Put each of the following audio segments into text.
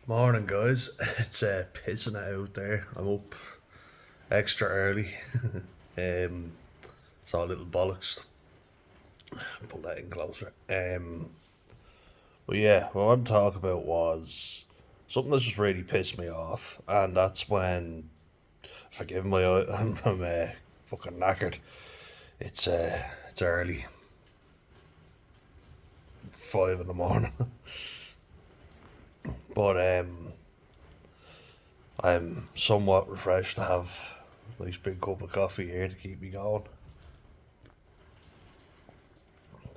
Morning, guys. It's pissing it out there. I'm up extra early. um, Saw a little bollox. Pull that in closer. But yeah, what I'm talking about was something that's just really pissed me off, and that's when, forgive my, I'm fucking knackered. It's early, 5 in the morning, but I'm somewhat refreshed to have a nice big cup of coffee here to keep me going.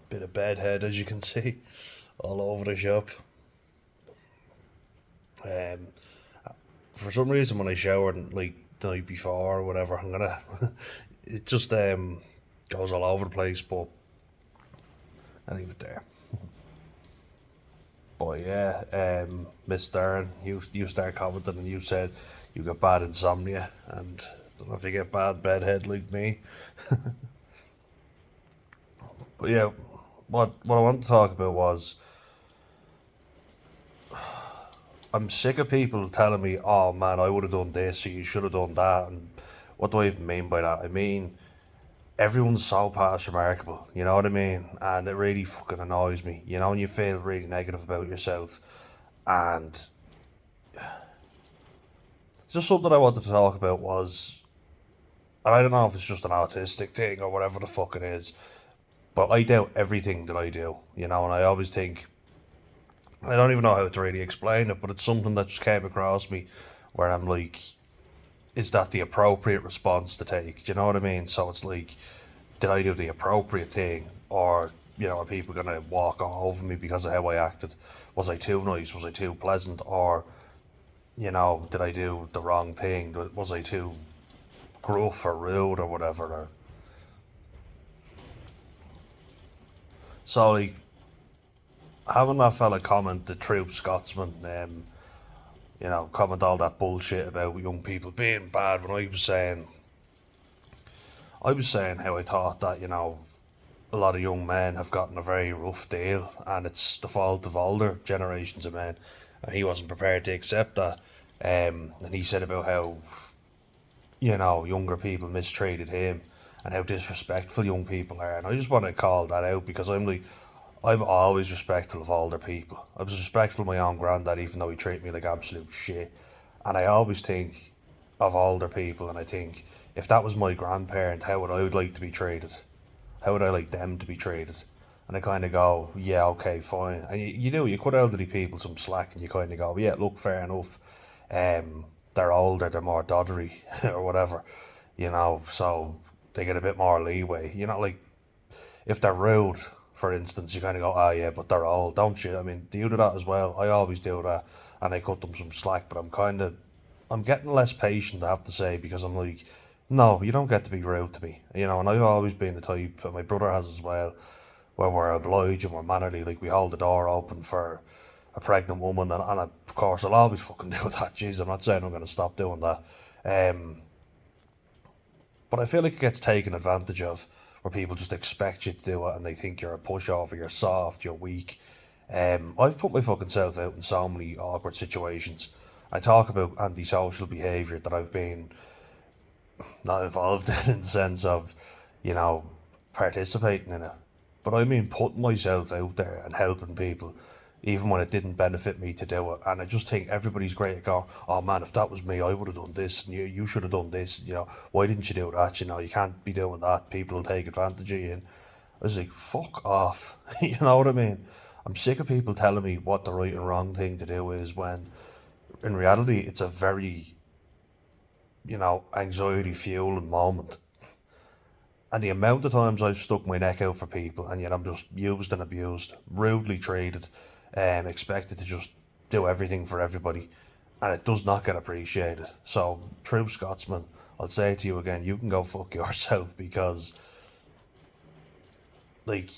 Bit of bedhead, as you can see, all over the shop. Um, for some reason, when I showered like the night before or whatever, I'm gonna it just goes all over the place. But I leave it there. But yeah, Miss Stern, you start commenting and you said you got bad insomnia, and I don't know if you get bad bedhead like me. But yeah, what I want to talk about was I'm sick of people telling me, "Oh man, I would have done this, or you should have done that." And what do I even mean by that? I mean everyone's so past remarkable. You know what I mean? And it really fucking annoys me. You know, when you feel really negative about yourself, and just something I wanted to talk about was, and I don't know if it's just an autistic thing or whatever the fuck it is, but I doubt everything that I do. You know, and I always think I don't even know how to really explain it, but it's something that just came across me where I'm like, is that the appropriate response to take? Do you know what I mean? So it's like, did I do the appropriate thing? Or, are people going to walk all over me because of how I acted? Was I too nice? Was I too pleasant? Or, did I do the wrong thing? Was I too gruff or rude or whatever? So, like, having that fella comment, the true Scotsman, comment all that bullshit about young people being bad when I was saying how I thought that, a lot of young men have gotten a very rough deal and it's the fault of older generations of men. And he wasn't prepared to accept that. And he said about how, younger people mistreated him and how disrespectful young people are. And I just want to call that out because I'm always respectful of older people. I was respectful of my own granddad, even though he treated me like absolute shit. And I always think of older people, and I think if that was my grandparent, how would I would like to be treated? How would I like them to be treated? And I kind of go, yeah, okay, fine. And you cut elderly people some slack, and you kind of go, yeah, look, fair enough. They're older, they're more doddery, or whatever, so they get a bit more leeway. Like if they're rude, for instance, you kind of go, oh yeah, but they're old, don't you? I mean, do you do that as well? I always do that, and I cut them some slack, but I'm getting less patient, I have to say, because I'm like, no, you don't get to be rude to me, and I've always been the type, and my brother has as well, where we're obliged and we're mannerly, like we hold the door open for a pregnant woman, and of course I'll always fucking do that. Jeez, I'm not saying I'm going to stop doing that. Um, but I feel like it gets taken advantage of, where people just expect you to do it and they think you're a pushover, you're soft, you're weak. I've put my fucking self out in so many awkward situations. I talk about antisocial behaviour that I've been not involved in the sense of, you know, participating in it. But I mean putting myself out there and helping people, even when it didn't benefit me to do it. And I just think everybody's great at going, oh man, if that was me, I would have done this, and you should have done this. Why didn't you do that? You can't be doing that. People will take advantage of you. And I was like, fuck off. You know what I mean? I'm sick of people telling me what the right and wrong thing to do is when in reality it's a very, anxiety fueling moment. And the amount of times I've stuck my neck out for people and yet I'm just used and abused, rudely treated, expected to just do everything for everybody, and it does not get appreciated. So, true Scotsman, I'll say to you again, you can go fuck yourself because, like,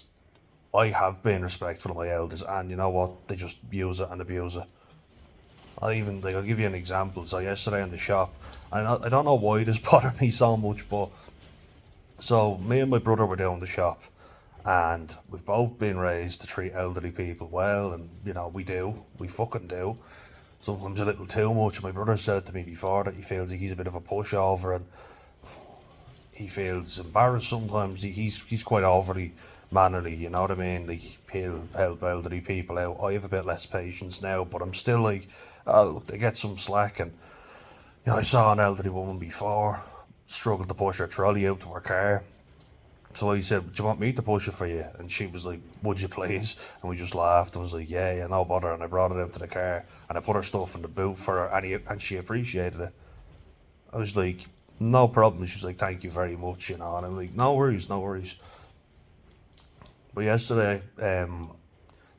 I have been respectful of my elders, and you know what? They just use it and abuse it. I'll give you an example. So yesterday in the shop, I don't know why this bothered me so much, but so me and my brother were down the shop, and we've both been raised to treat elderly people well, and we fucking do. sometimes a little too much. My brother said it to me before that he feels like he's a bit of a pushover, and he feels embarrassed sometimes. He's quite overly mannerly, you know what I mean? Like, he'll help elderly people out. I have a bit less patience now, but I'm still like, look, they get some slack. And I saw an elderly woman before struggled to push her trolley out to her car. So I said, do you want me to push it for you? And she was like, would you please? And we just laughed. I was like, yeah, no bother. And I brought it out to the car and I put her stuff in the boot for her, and she appreciated it. I was like, no problem. She was like, thank you very much, And I'm like, no worries, no worries. But yesterday,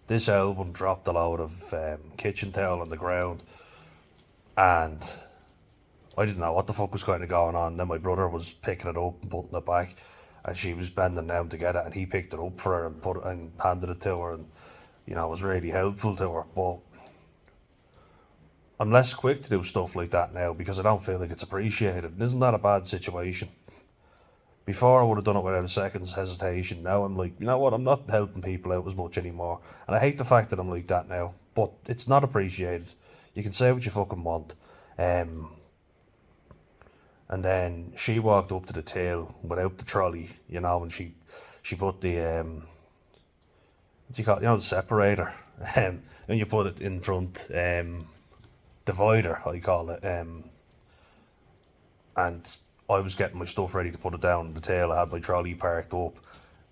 this album dropped a load of kitchen towel on the ground, and I didn't know what the fuck was kind of going on. Then my brother was picking it up and putting it back, and she was bending down to get it, and he picked it up for her and put it and handed it to her, and it was really helpful to her. But I'm less quick to do stuff like that now because I don't feel like it's appreciated. And isn't that a bad situation? Before I would have done it without a second's hesitation. Now I'm like, you know what? I'm not helping people out as much anymore, and I hate the fact that I'm like that now. But it's not appreciated. You can say what you fucking want. And then she walked up to the tail without the trolley, and she put the what do you call it? The separator, and you put it in front, divider, I call it, and I was getting my stuff ready to put it down the tail. I had my trolley parked up.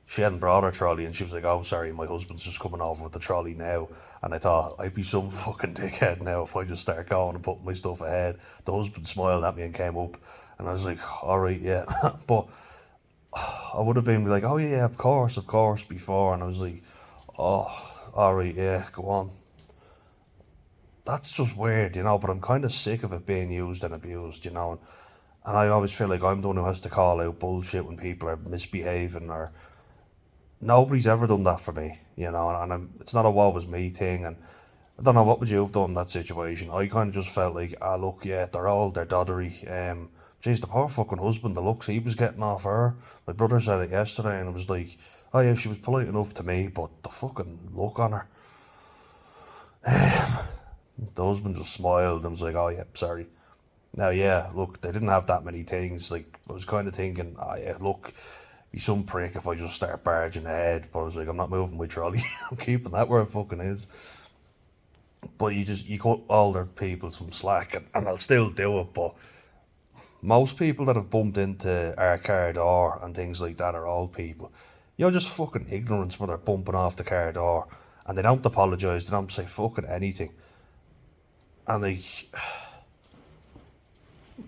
She hadn't brought her trolley, and she was like, oh, sorry, my husband's just coming over with the trolley now. And I thought, I'd be some fucking dickhead now if I just start going and putting my stuff ahead. The husband smiled at me and came up, and I was like, all right, yeah. But I would have been like, oh, yeah, of course, before. And I was like, oh, all right, yeah, go on. That's just weird, but I'm kind of sick of it being used and abused, And I always feel like I'm the one who has to call out bullshit when people are misbehaving, or nobody's ever done that for me, it's not a what was me thing. And I don't know, what would you have done in that situation? I kind of just felt like, look, yeah, they're doddery. Jeez, the poor fucking husband, the looks he was getting off her. My brother said it yesterday, and it was like, oh yeah, she was polite enough to me, but the fucking look on her. The husband just smiled and was like, oh yeah, sorry. Now, yeah, look, they didn't have that many things. Like, I was kind of thinking, yeah, look, be some prick if I just start barging ahead. But I was like, I'm not moving my trolley. I'm keeping that where it fucking is. But you cut older people some slack, and I'll still do it. But most people that have bumped into our car door and things like that are old people. Just fucking ignorance when they're bumping off the car door. And they don't apologise, they don't say fucking anything. And like,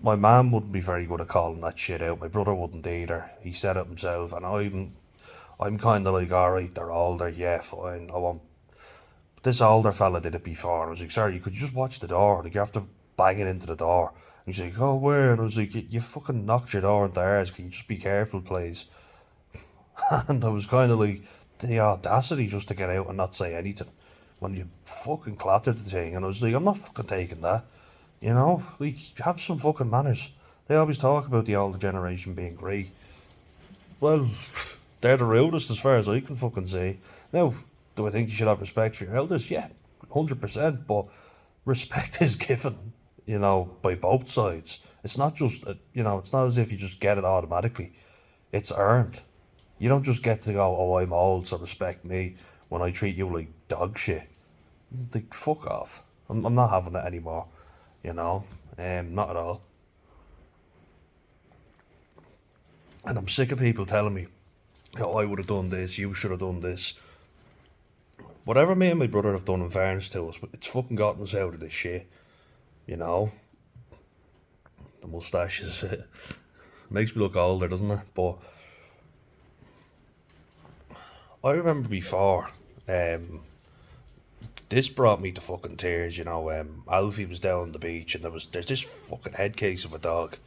my mum wouldn't be very good at calling that shit out. My brother wouldn't either. He said it himself, and I'm kind of like, all right, they're older, yeah, fine. I won't. But this older fella did it before. I was like, sorry, could you just watch the door? Like, you have to bang it into the door. And he's like, oh, where? And I was like, you fucking knocked your door into ours. Can you just be careful, please? And I was kind of like, the audacity just to get out and not say anything when you fucking clattered the thing. And I was like, I'm not fucking taking that. Like, have some fucking manners. They always talk about the older generation being great. Well, they're the rudest as far as I can fucking say. Now, do I think you should have respect for your elders? Yeah, 100%. But respect is given, by both sides. It's not just, it's not as if you just get it automatically. It's earned. You don't just get to go, oh, I'm old, so respect me, when I treat you like dog shit. Like, fuck off. I'm not having it anymore. Not at all. And I'm sick of people telling me, I would have done this, you should have done this. Whatever me and my brother have done, in fairness to us, it's fucking gotten us out of this shit. The moustaches, it makes me look older, doesn't it? But I remember before, this brought me to fucking tears, Alfie was down on the beach, and there's this fucking head case of a dog,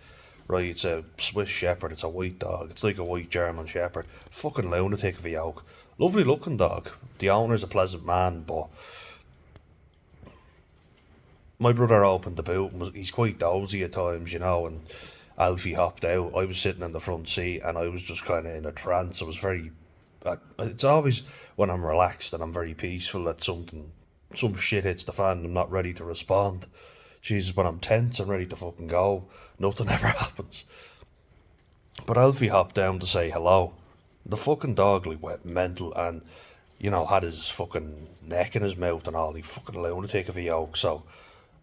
right? It's a Swiss Shepherd, it's a white dog, it's like a white German Shepherd, fucking lunatic of a yoke, lovely looking dog. The owner's a pleasant man, but my brother opened the boot, and he's quite dozy at times, and Alfie hopped out. I was sitting in the front seat, and I was just kind of in a trance. I was very, it's always when I'm relaxed and I'm very peaceful that something some shit hits the fan and I'm not ready to respond. Jesus, when I'm tense and ready to fucking go, nothing ever happens. But Alfie hopped down to say hello. The fucking dog like went mental and, had his fucking neck in his mouth and all. He fucking lunatic of a yoke. So,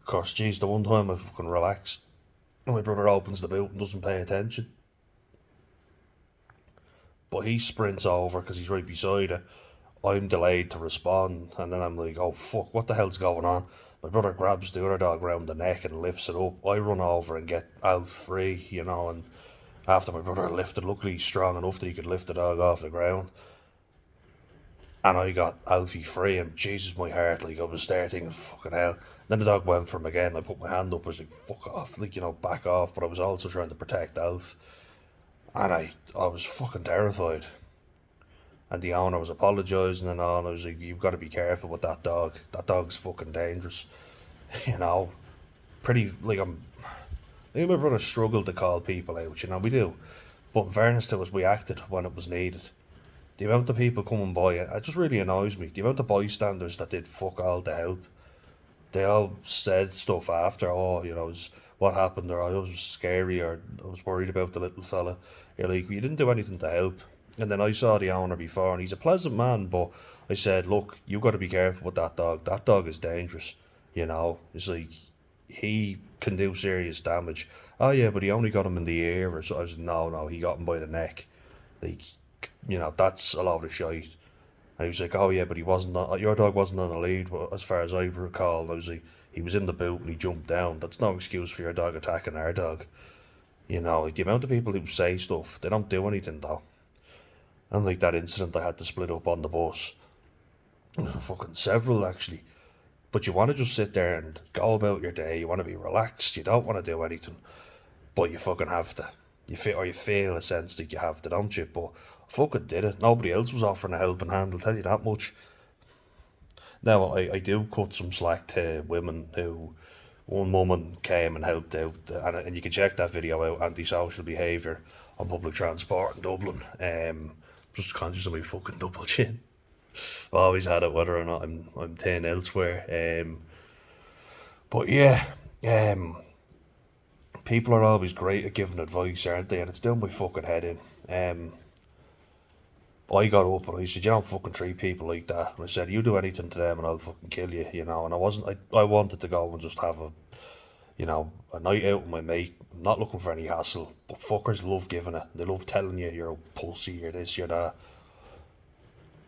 of course, geez, the one time I fucking relaxed, my brother opens the boot and doesn't pay attention. But he sprints over because he's right beside it. I'm delayed to respond, and then I'm like, oh fuck, what the hell's going on? My brother grabs the other dog round the neck and lifts it up. I run over and get Alf free, and after my brother lifted, luckily he's strong enough that he could lift the dog off the ground. And I got Alfie free, and Jesus, my heart, like, I was there thinking, fucking hell. Then the dog went for him again. I put my hand up, I was like, fuck off, like, back off. But I was also trying to protect Alf. And I was fucking terrified. And the owner was apologising and all, and I was like, you've got to be careful with that dog. That dog's fucking dangerous. Pretty, like, me and my brother struggled to call people out, we do. But in fairness to us, we acted when it was needed. The amount of people coming by, it just really annoys me. The amount of bystanders that did fuck all to help. They all said stuff after, it was what happened, or it was scary, or I was worried about the little fella. You're like, you didn't do anything to help. And then I saw the owner before, and he's a pleasant man, but I said, look, you got to be careful with that dog. That dog is dangerous, It's like, he can do serious damage. Oh yeah, but he only got him in the ear, or so. I said, no, he got him by the neck. Like, that's a lot of shite. And he was like, oh yeah, but your dog wasn't on the lead, as far as I recall. And I was like, he was in the boot and he jumped down. That's no excuse for your dog attacking our dog. Like the amount of people who say stuff, they don't do anything though. And like that incident I had to split up on the bus. Fucking several actually. But you want to just sit there and go about your day. You want to be relaxed. You don't want to do anything. But you fucking have to. You feel a sense that you have to, don't you? But I fucking did it. Nobody else was offering a helping hand, I'll tell you that much. Now, I do cut some slack to women who, one woman came and helped out, and you can check that video out, antisocial behaviour on public transport in Dublin. Just conscious of my fucking double chin. I've always had it, whether or not I'm thin elsewhere. But yeah, people are always great at giving advice, aren't they? And it's doing my fucking head in. I got up and I said, you don't fucking treat people like that. And I said, you do anything to them and I'll fucking kill you, And I wanted to go and just have a night out with my mate. I'm not looking for any hassle, but fuckers love giving it. They love telling you you're a pussy, you're this, you're that.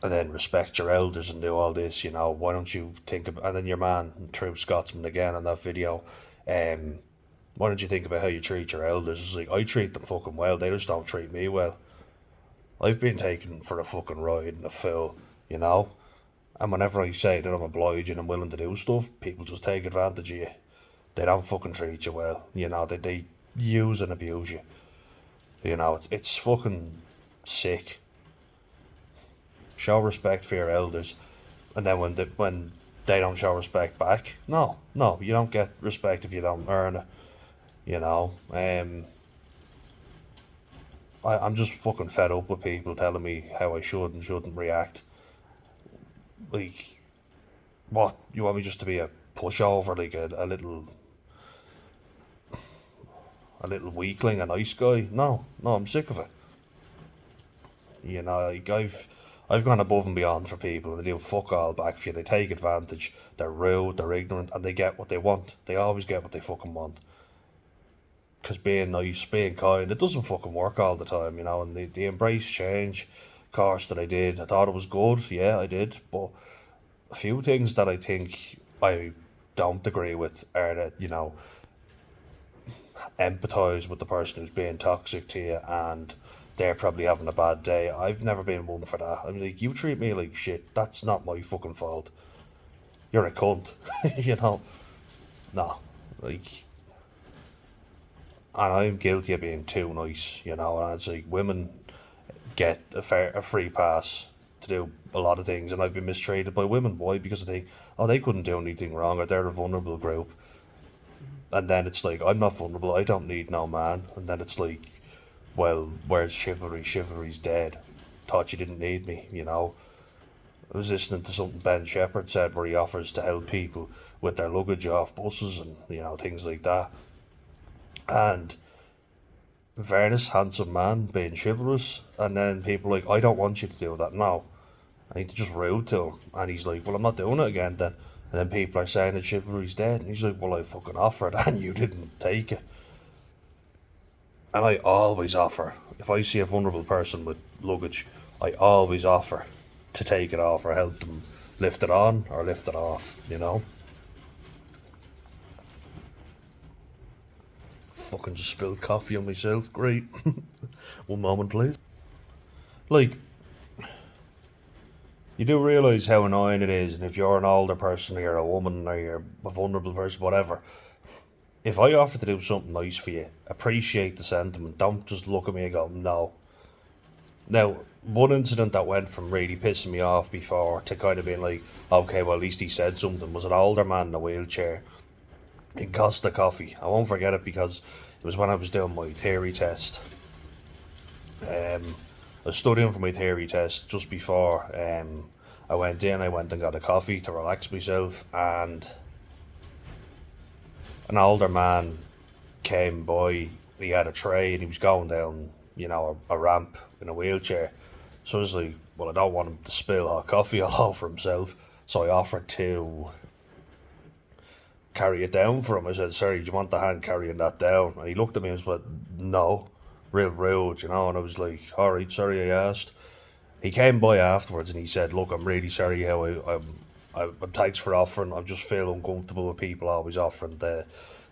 And then respect your elders and do all this, why don't you think about, and then your man, true Scotsman again on that video, why don't you think about how you treat your elders? It's like, I treat them fucking well, they just don't treat me well. I've been taken for a fucking ride in a fool, And whenever I say that I'm obliging and willing to do stuff, people just take advantage of you. They don't fucking treat you well, they use and abuse you. It's fucking sick. Show respect for your elders, and then when they don't show respect back, no, you don't get respect if you don't earn it. I'm just fucking fed up with people telling me how I should and shouldn't react. Like, what, you want me just to be a pushover, like a little weakling, a nice guy? No, I'm sick of it. Like I've gone above and beyond for people, and they do fuck all back for you. They take advantage, they're rude, they're ignorant, and they get what they want. They always get what they fucking want. Because being nice, being kind, it doesn't fucking work all the time, and the embrace change course that I did, I thought it was good, yeah, I did, but a few things that I think I don't agree with are that, empathise with the person who's being toxic to you and they're probably having a bad day. I've never been one for that. I mean, like, you treat me like shit, that's not my fucking fault. You're a cunt, No, like, and I'm guilty of being too nice, and it's like women get a free pass to do a lot of things, and I've been mistreated by women. Why? Because they couldn't do anything wrong, or they're a vulnerable group. And then it's like, I'm not vulnerable, I don't need no man. And then it's like, well, where's chivalry? Chivalry's dead. Thought you didn't need me, I was listening to something Ben Shepherd said where he offers to help people with their luggage off buses and things like that. And in fairness, handsome man being chivalrous, and then people like, I don't want you to do that. No, I need to just rude to him, and he's like, well, I'm not doing it again then. And then people are saying that chivalry's dead, and he's like, well, I fucking offered and you didn't take it. And I always offer. If I see a vulnerable person with luggage, I always offer to take it off or help them lift it on or lift it off. Fucking just spilled coffee on myself. Great. One moment, please. Like, you do realise how annoying it is, and if you're an older person or you're a woman or you're a vulnerable person, whatever, if I offer to do something nice for you, appreciate the sentiment. Don't just look at me and go, no. Now, one incident that went from really pissing me off before to kind of being like, okay, well, at least he said something, was an older man in a wheelchair in Costa Coffee. I won't forget it because it was when I was doing my theory test. I was studying for my theory test just before I went and got a coffee to relax myself, and an older man came by. He had a tray and he was going down, a ramp in a wheelchair. So I was like, well, I don't want him to spill hot coffee all over himself. So I offered to carry it down for him. I said, sorry, do you want the hand carrying that down? And he looked at me and was like, no, real rude, and I was like, all right, sorry I asked. He came by afterwards and he said, look, I'm really sorry how thanks for offering. I just feel uncomfortable with people always offering to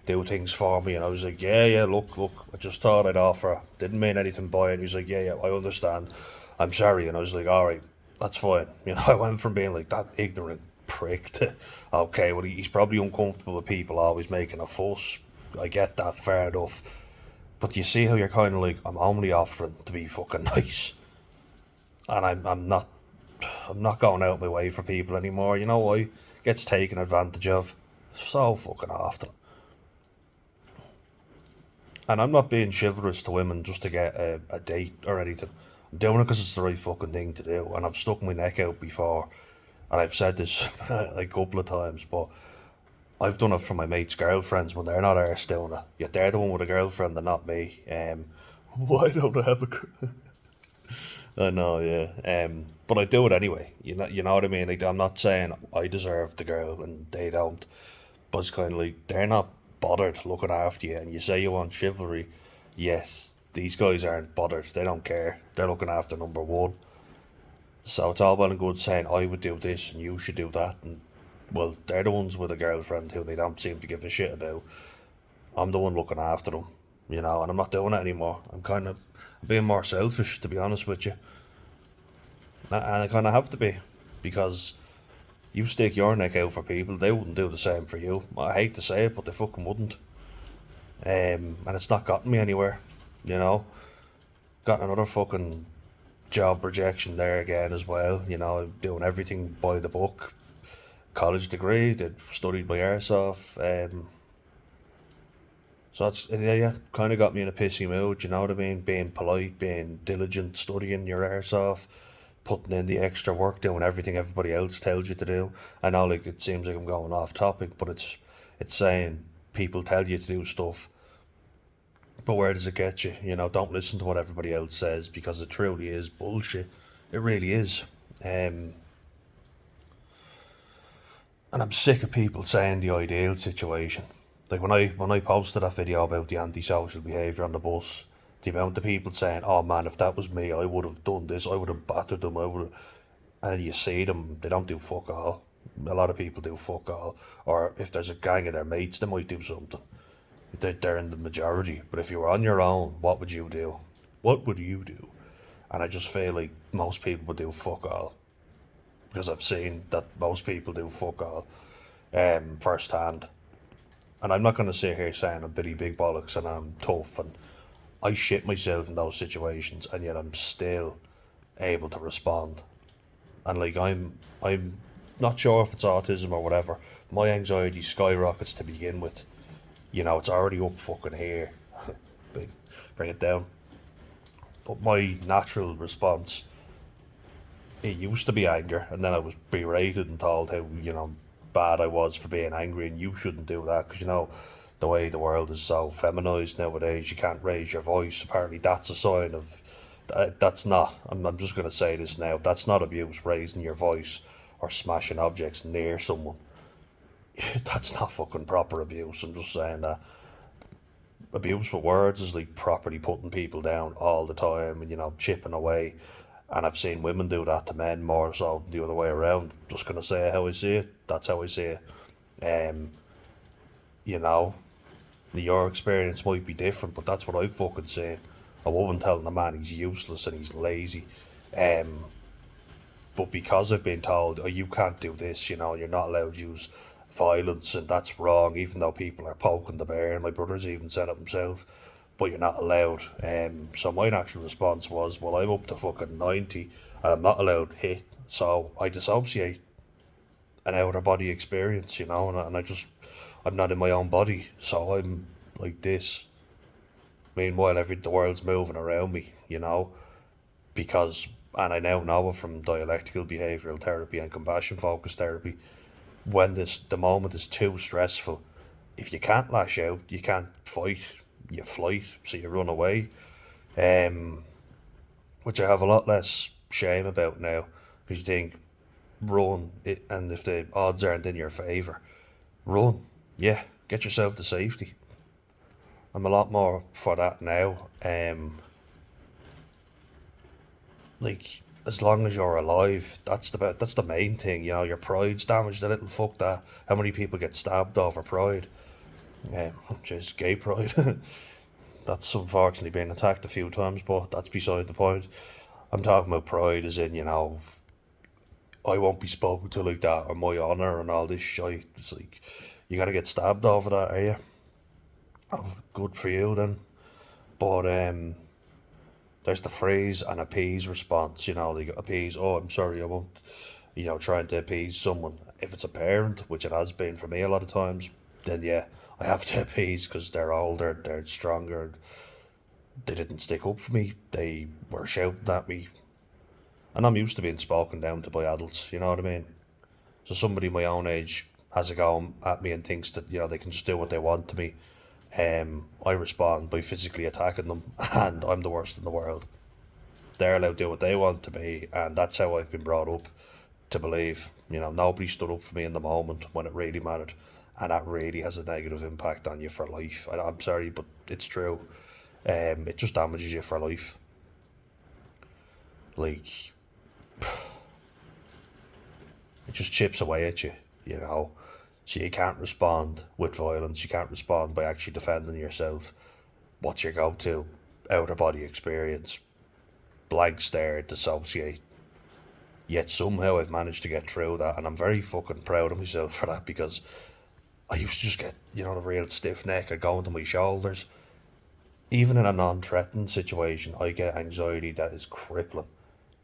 do things for me. And I was like, yeah, look, I just thought I'd offer. Didn't mean anything by it. And he was like, yeah, I understand. I'm sorry. And I was like, all right, that's fine. I went from being like that ignorant prick to, okay, well, he's probably uncomfortable with people always making a fuss. I get that, fair enough. But you see how you're kind of like, I'm only offering to be fucking nice. And I'm not going out my way for people anymore. You know why? Gets taken advantage of so fucking often. And I'm not being chivalrous to women just to get a date or anything. I'm doing it because it's the right fucking thing to do. And I've stuck my neck out before. And I've said this a couple of times, but I've done it for my mates' girlfriends when they're not arse doing it. Yet they're the one with a girlfriend and not me. Why don't I have a girl? I know, yeah. But I do it anyway. You know what I mean? Like, I'm not saying I deserve the girl and they don't. But it's kind of like, they're not bothered looking after you. And you say you want chivalry, yet these guys aren't bothered. They don't care. They're looking after number one. So it's all well and good saying, I would do this and you should do that. And, well, they're the ones with a girlfriend who they don't seem to give a shit about. I'm the one looking after them, and I'm not doing it anymore. I'm kind of being more selfish, to be honest with you. And I kind of have to be, because you stick your neck out for people, they wouldn't do the same for you. I hate to say it, but they fucking wouldn't. And it's not gotten me anywhere, Got another fucking job rejection there again as well, doing everything by the book. College degree, studied my arse off. So that's, yeah, kind of got me in a pissy mood, you know what I mean? Being polite, being diligent, studying your arse off, putting in the extra work, doing everything everybody else tells you to do. I know, like, it seems like I'm going off topic, but it's saying people tell you to do stuff, but where does it get you? Don't listen to what everybody else says, because it truly is bullshit. It really is. And I'm sick of people saying the ideal situation. Like when I posted that video about the antisocial behaviour on the bus, the amount of people saying, oh man, if that was me, I would have done this, I would have battered them, and then you see them, they don't do fuck all. A lot of people do fuck all. Or if there's a gang of their mates, they might do something. They're in the majority. But if you were on your own, what would you do? What would you do? And I just feel like most people would do fuck all. Because I've seen that most people do fuck all first hand. And I'm not going to sit here saying I'm Billy Big Bollox and I'm tough, and I shit myself in those situations, and yet I'm still able to respond. And like, I'm not sure if it's autism or whatever. My anxiety skyrockets to begin with. It's already up fucking here. Bring it down. But my natural response it used to be anger, and then I was berated and told how, bad I was for being angry, and you shouldn't do that because, the way the world is so feminized nowadays, you can't raise your voice. Apparently, that's a sign of. That's not. I'm just going to say this now. That's not abuse, raising your voice or smashing objects near someone. That's not fucking proper abuse. I'm just saying that abuse with words is like properly putting people down all the time and, chipping away. And I've seen women do that to men more so the other way around. Just gonna say how I see it. That's how I see it. Um, you know, your experience might be different, but that's what I fucking seen. A woman telling a man he's useless and he's lazy. Um, but because I've been told, oh, you can't do this, you're not allowed to use violence and that's wrong, even though people are poking the bear, and my brother's even said it himself, but you're not allowed. So my natural response was, well, I'm up to fucking 90 and I'm not allowed to hit, so I dissociate an outer body experience, and I just, I'm not in my own body, so I'm like this. Meanwhile, the world's moving around me, because, and I now know it from dialectical behavioural therapy and compassion focused therapy, when the moment is too stressful, if you can't lash out, you can't fight, you flight, so you run away. Um, which I have a lot less shame about now, because you think, run, and if the odds aren't in your favour, run, yeah, get yourself to safety. I'm a lot more for that now. Like, as long as you're alive, that's the main thing. Your pride's damaged a little. Fuck that. How many people get stabbed over pride? Just gay pride. That's unfortunately been attacked a few times, but that's beside the point. I'm talking about pride as in, I won't be spoken to like that, or my honour and all this shit. It's like, you gotta get stabbed over that, are you? Oh, good for you then. But there's the phrase and appease response. They appease. Oh, I'm sorry, I won't. Trying to appease someone. If it's a parent, which it has been for me a lot of times, then yeah, I have to appease because they're older, they're stronger. They didn't stick up for me. They were shouting at me, and I'm used to being spoken down to by adults. You know what I mean? So somebody my own age has a go at me and thinks that they can just do what they want to me. I respond by physically attacking them, and I'm the worst in the world. They're allowed to do what they want to me, and that's how I've been brought up to believe. Nobody stood up for me in the moment when it really mattered, and that really has a negative impact on you for life. I'm sorry, but it's true. It just damages you for life. Like, it just chips away at you, So you can't respond with violence. You can't respond by actually defending yourself. What's your go-to? Outer body experience. Blank stare, dissociate. Yet somehow I've managed to get through that, and I'm very fucking proud of myself for that, because I used to just get, the real stiff neck or going to my shoulders. Even in a non-threatened situation, I get anxiety that is crippling.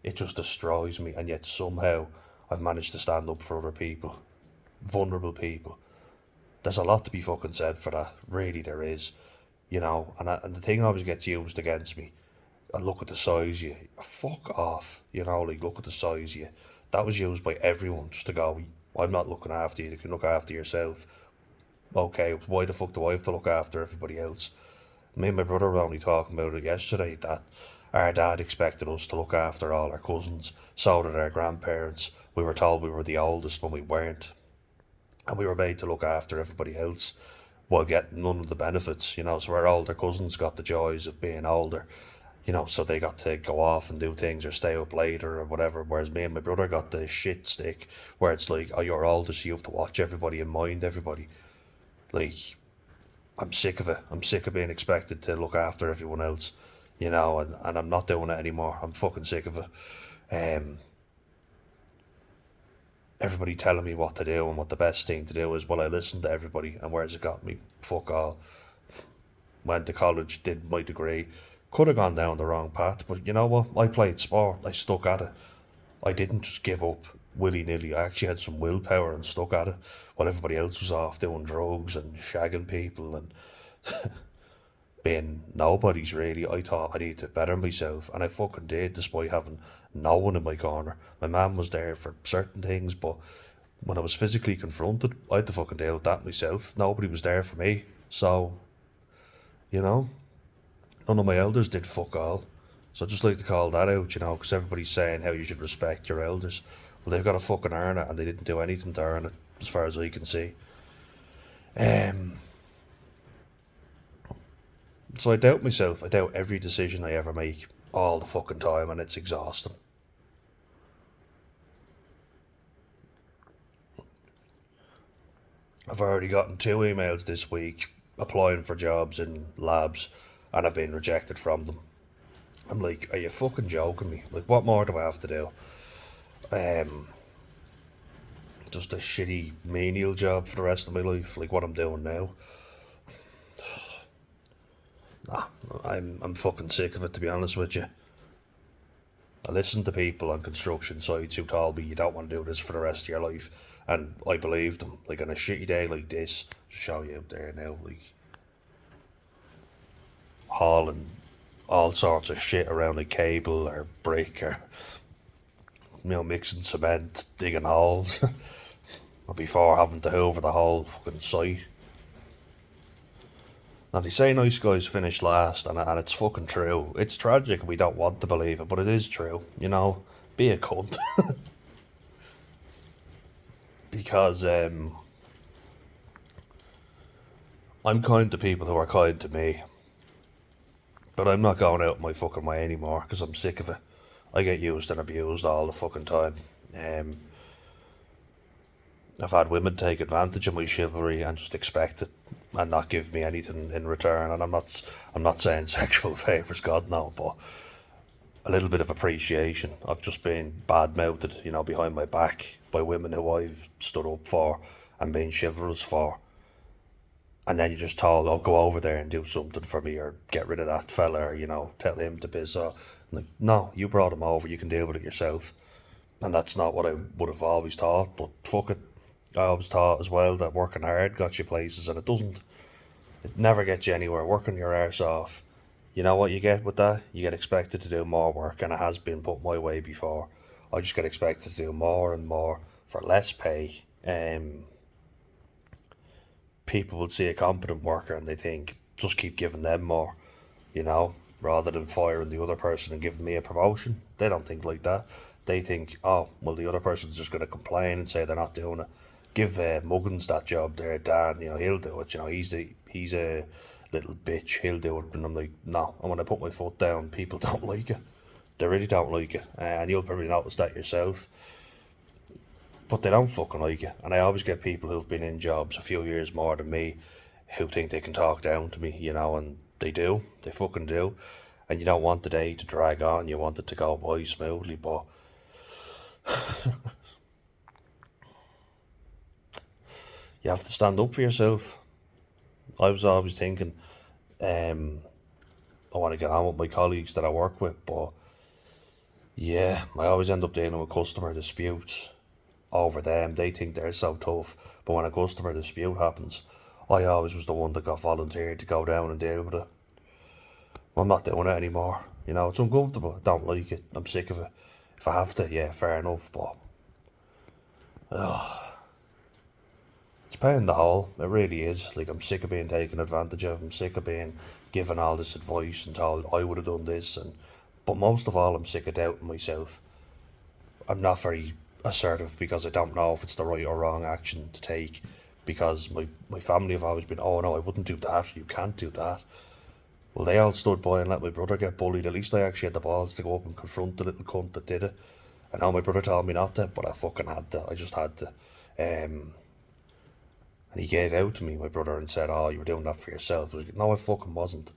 It just destroys me, and yet somehow I've managed to stand up for other people. Vulnerable people. There's a lot to be fucking said for that. Really, there is. And the thing always gets used against me. I look at the size of you. Fuck off. Like, look at the size of you. That was used by everyone just to go, I'm not looking after you. You can look after yourself. Okay, why the fuck do I have to look after everybody else? Me and my brother were only talking about it yesterday, that our dad expected us to look after all our cousins, so did our grandparents. We were told we were the oldest when we weren't, and we were made to look after everybody else while getting none of the benefits, so our older cousins got the joys of being older, so they got to go off and do things or stay up later or whatever, whereas me and my brother got the shit stick where it's like, oh, you're older, so you have to watch everybody and mind everybody. Like, I'm sick of it. I'm sick of being expected to look after everyone else, and I'm not doing it anymore. I'm fucking sick of it. Everybody telling me what to do and what the best thing to do is. Well, I listened to everybody, and where's it got me? Fuck all. Went to college, did my degree, could have gone down the wrong path, but you know what? I played sport. I stuck at it. I didn't just give up willy-nilly. I actually had some willpower and stuck at it while everybody else was off doing drugs and shagging people, and being nobody's really. I thought I needed to better myself, and I fucking did, despite having no one in my corner. My mum was there for certain things, but when I was physically confronted, I had to fucking deal with that myself. Nobody was there for me. So, you know, none of my elders did fuck all. So I just like to call that out, because everybody's saying how you should respect your elders. Well, they've got to fucking earn it, and they didn't do anything to earn it, as far as I can see. So I doubt myself. I doubt every decision I ever make all the fucking time, and it's exhausting. I've already gotten 2 emails this week applying for jobs in labs, and I've been rejected from them. I'm like, are you fucking joking me? Like, what more do I have to do? Just a shitty menial job for the rest of my life, like what I'm doing now. Nah, I'm fucking sick of it, to be honest with you. I listened to people on construction sites who told me you don't want to do this for the rest of your life, and I believed them. Like, on a shitty day like this, show you out there now, like hauling all sorts of shit around a cable or brick, or mixing cement, digging holes, or before having to hoover the whole fucking site. Now, they say nice guys finish last, and it's fucking true. It's tragic, we don't want to believe it, but it is true. Be a cunt. Because I'm kind to people who are kind to me, but I'm not going out my fucking way anymore, because I'm sick of it. I get used and abused all the fucking time. I've had women take advantage of my chivalry and just expect it and not give me anything in return. And I'm not saying sexual favours, God no, but a little bit of appreciation. I've just been bad mouthed, behind my back by women who I've stood up for and been chivalrous for. And then you're just told, oh, go over there and do something for me, or get rid of that fella, or, tell him to piss off. Like, no, you brought him over, you can deal with it yourself. And that's not what I would have always thought, but fuck it. I always thought as well that working hard got you places, and it doesn't. It never gets you anywhere. Working your arse off. You know what you get with that? You get expected to do more work, and it has been put my way before. I just get expected to do more and more for less pay. People would see a competent worker and they think, just keep giving them more, rather than firing the other person and giving me a promotion. They don't think like that. They think, oh, well, the other person's just going to complain and say they're not doing it. Give Muggins that job there, Dan. He'll do it. He's a little bitch. He'll do it. And I'm like, no. And when I put my foot down, people don't like it. They really don't like it, and you'll probably notice that yourself. But they don't fucking like it. And I always get people who've been in jobs a few years more than me, who think they can talk down to me, and they do. They fucking do. And you don't want the day to drag on. You want it to go by smoothly, but you have to stand up for yourself. I was always thinking, I want to get on with my colleagues that I work with, but yeah, I always end up dealing with customer disputes over them. They think they're so tough, but when a customer dispute happens, I always was the one that got volunteered to go down and deal with it. I'm not doing it anymore. It's uncomfortable. I don't like it. I'm sick of it. If I have to, yeah, fair enough, but it's paying the hole. It really is. Like, I'm sick of being taken advantage of. I'm sick of being given all this advice and told I would have done this. But most of all, I'm sick of doubting myself. I'm not very assertive because I don't know if it's the right or wrong action to take. Because my family have always been, oh no, I wouldn't do that. You can't do that. Well, they all stood by and let my brother get bullied. At least I actually had the balls to go up and confront the little cunt that did it. I know my brother told me not to, but I fucking had to. I just had to. And he gave out to me, my brother, and said, oh, you were doing that for yourself. I was like, no, I fucking wasn't.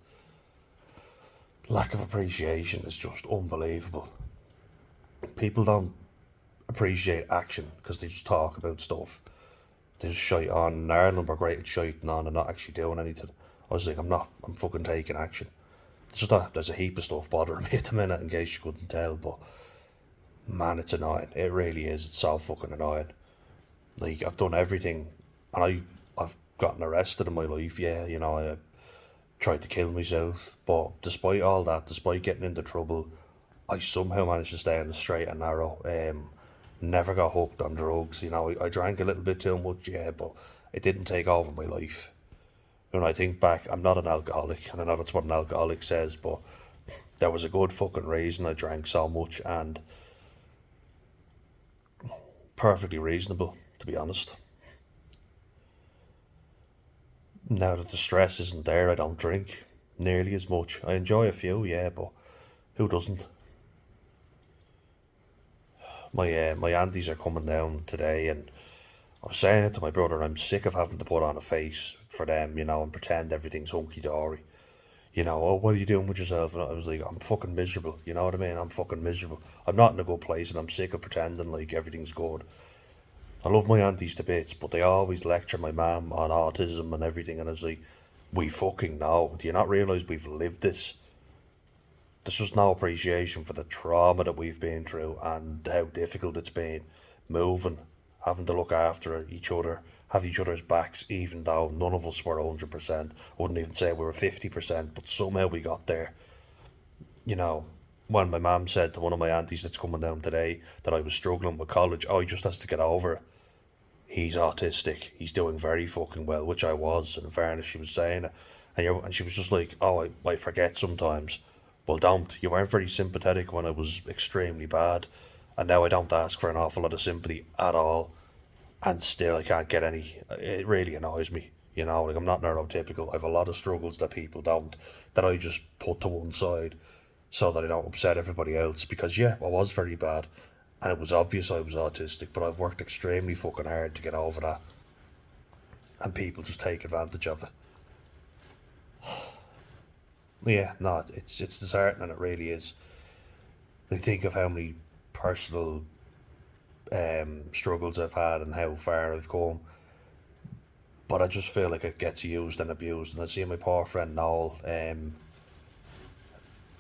Lack of appreciation is just unbelievable. People don't appreciate action because they just talk about stuff. They just shite on. In Ireland, we're great at shiting on and not actually doing anything. I was like, I'm fucking taking action. It's just that there's a heap of stuff bothering me at the minute, in case you couldn't tell, but man, it's annoying. It really is. It's so fucking annoying. Like, I've done everything, and I've gotten arrested in my life, yeah, tried to kill myself. But despite all that, despite getting into trouble, I somehow managed to stay on the straight and narrow. Never got hooked on drugs. I drank a little bit too much, yeah, but it didn't take over my life. When I think back, I'm not an alcoholic, and I know that's what an alcoholic says, but there was a good fucking reason I drank so much, and perfectly reasonable, to be honest. Now that the stress isn't there, I don't drink nearly as much. I enjoy a few, yeah, but who doesn't? My aunties are coming down today, and I was saying it to my brother. I'm sick of having to put on a face for them, and pretend everything's hunky dory. Oh, what are you doing with yourself? And I was like, I'm fucking miserable. You know what I mean? I'm fucking miserable. I'm not in a good place, and I'm sick of pretending like everything's good. I love my aunties to bits, but they always lecture my mum on autism and everything, and it's like, we fucking know. Do you not realise we've lived this? There's just no appreciation for the trauma that we've been through and how difficult it's been moving, having to look after each other, have each other's backs, even though none of us were 100%. I wouldn't even say we were 50%, but somehow we got there. You know, when my mum said to one of my aunties that's coming down today that I was struggling with college, oh, he just has to get over it. He's autistic. He's doing very fucking well, which I was. And in fairness, she was saying it. And she was just like, oh, I forget sometimes. Well, don't. You weren't very sympathetic when I was extremely bad. And now I don't ask for an awful lot of sympathy at all. And still I can't get any. It really annoys me. Like I'm not neurotypical. I have a lot of struggles that people don't, that I just put to one side so that I don't upset everybody else. Because, yeah, I was very bad. And it was obvious I was autistic, but I've worked extremely fucking hard to get over that. And people just take advantage of it. Yeah, no, it's disheartening, it really is. I think of how many personal struggles I've had and how far I've come. But I just feel like it gets used and abused. And I see my poor friend Noel,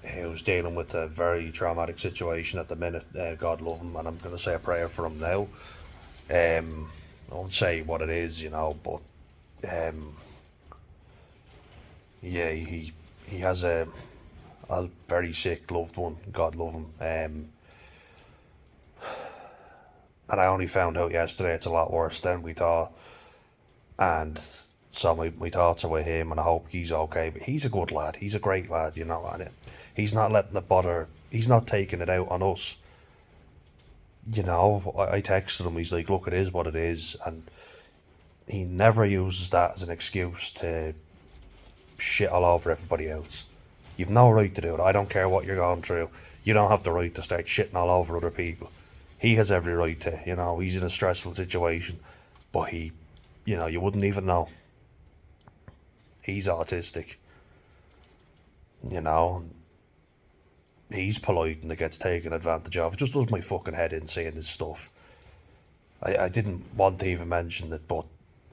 who's dealing with a very traumatic situation at the minute. God love him, and I'm going to say a prayer for him now. I won't say what it is, but yeah, he has a very sick loved one. God love him. And I only found out yesterday it's a lot worse than we thought. And so my thoughts are with him, and I hope he's okay. But he's a good lad. He's a great lad, and he's not letting it bother. He's not taking it out on us. I texted him. He's like, "Look, it is what it is," and he never uses that as an excuse to shit all over everybody else. You've no right to do it. I don't care what you're going through. You don't have the right to start shitting all over other people. He has every right to. He's in a stressful situation, but you wouldn't even know. He's autistic. You know, he's polite and it gets taken advantage of. It just does my fucking head in seeing this stuff. I didn't want to even mention it, but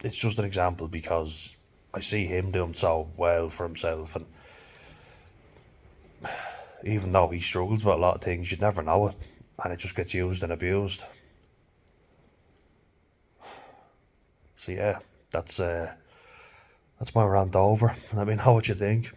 it's just an example because I see him doing so well for himself, and even though he struggles with a lot of things, you'd never know it, and it just gets used and abused. So yeah, that's my rant over. Let me know what you think.